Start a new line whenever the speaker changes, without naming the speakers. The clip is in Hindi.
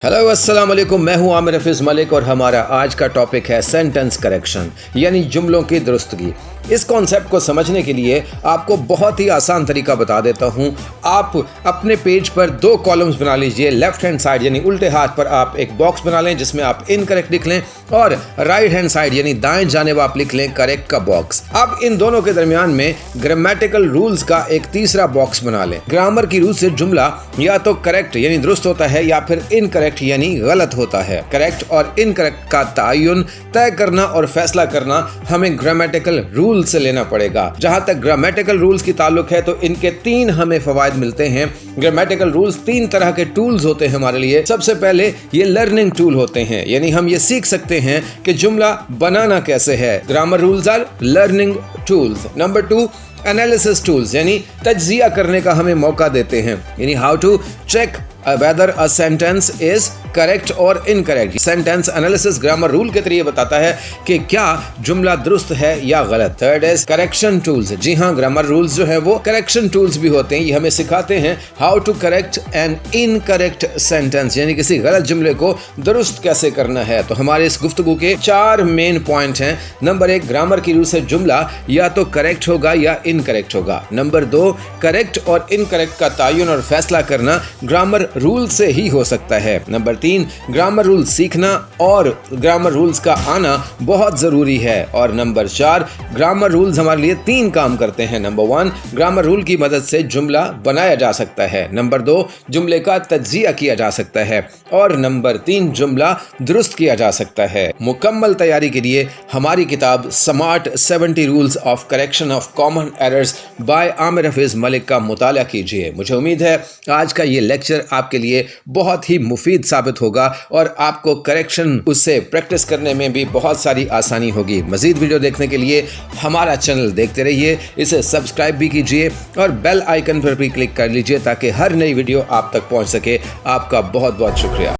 हेलो अस्सलाम वालेकुम, मैं हूं आमिर हफीज़ मलिक और हमारा आज का टॉपिक है सेंटेंस करेक्शन यानी जुमलों की दुरुस्तगी। इस कॉन्सेप्ट को समझने के लिए आपको बहुत ही आसान तरीका बता देता हूं। आप अपने पेज पर दो कॉलम्स बना लीजिए। लेफ्ट हैंड साइड यानी उल्टे हाथ पर आप एक बॉक्स बना लें जिसमें आप इनकरेक्ट लिख लें और राइट हैंड साइड यानी दाएं जानिब आप लिख लें करेक्ट का बॉक्स। अब इन दोनों के दरमियान में ग्रामेटिकल रूल्स का एक तीसरा बॉक्स बना लें। ग्रामर की रूल से जुमला या तो करेक्ट यानी दुरुस्त होता है या फिर इनकरेक्ट यानी गलत होता है। करेक्ट और इनकरेक्ट का तयन तय करना और फैसला करना हमें ग्रामेटिकल रूल से लेना पड़ेगा। जहां तक ग्रामेटिकल रूल्स की ताल्लुक है तो इनके तीन हमें फवायद मिलते हैं। ग्रामेटिकल रूल्स तीन तरह के टूल्स होते हैं हमारे लिए। सबसे पहले ये लर्निंग टूल होते हैं, यानी हम ये सीख सकते हैं कि जुमला बनाना कैसे है। Grammar rules are learning tools. Number 2 analysis tools यानी तज्जिया करने का हमें मौका देते हैं, यानी how to check whether a sentence is correct or incorrect। Sentence analysis grammar rule के जरिए बताता है कि क्या जुमला दुरुस्त है या गलत। Third is correction tools. जी हाँ, ग्रामर रूल्स जो है वो करेक्शन टूल्स भी होते हैं। ये हमें सिखाते हैं how to correct an incorrect sentence, यानी किसी गलत जुमले को दुरुस्त कैसे करना है। तो हमारे इस गुफ्तगू के 4 मेन पॉइंट हैं। नंबर 1, ग्रामर की रूल से जुमला या तो करेक्ट होगा या इनकरेक्ट होगा। नंबर 2, करेक्ट और इनकरेक्ट का तयन और फैसला करना ग्रामर रूल से ही हो सकता है। नंबर 3, ग्रामर रूल सीखना और ग्रामर रूल्स का आना बहुत जरूरी है। और नंबर 4, ग्रामर रूल्स हमारे लिए 3 काम करते हैं। नंबर 1, ग्रामर रूल की मदद से जुमला बनाया जा सकता है। नंबर 2, जुमले का तज्जिया किया जा सकता है। और नंबर 3, जुमला दुरुस्त किया जा सकता है। मुकम्मल तैयारी के लिए हमारी किताब Smart 70 rules of correction of common errors by Aamir Hafeez Malik का मुताला कीजिए। मुझे उम्मीद है आज का ये लेक्चर आपके लिए बहुत ही मुफीद साबित होगा और आपको करेक्शन उससे प्रैक्टिस करने में भी बहुत सारी आसानी होगी। मजीद वीडियो देखने के लिए हमारा चैनल देखते रहिए, इसे सब्सक्राइब भी कीजिए और बेल आइकन पर भी क्लिक कर लीजिए ताकि हर नई वीडियो आप तक पहुंच सके। आपका बहुत बहुत शुक्रिया।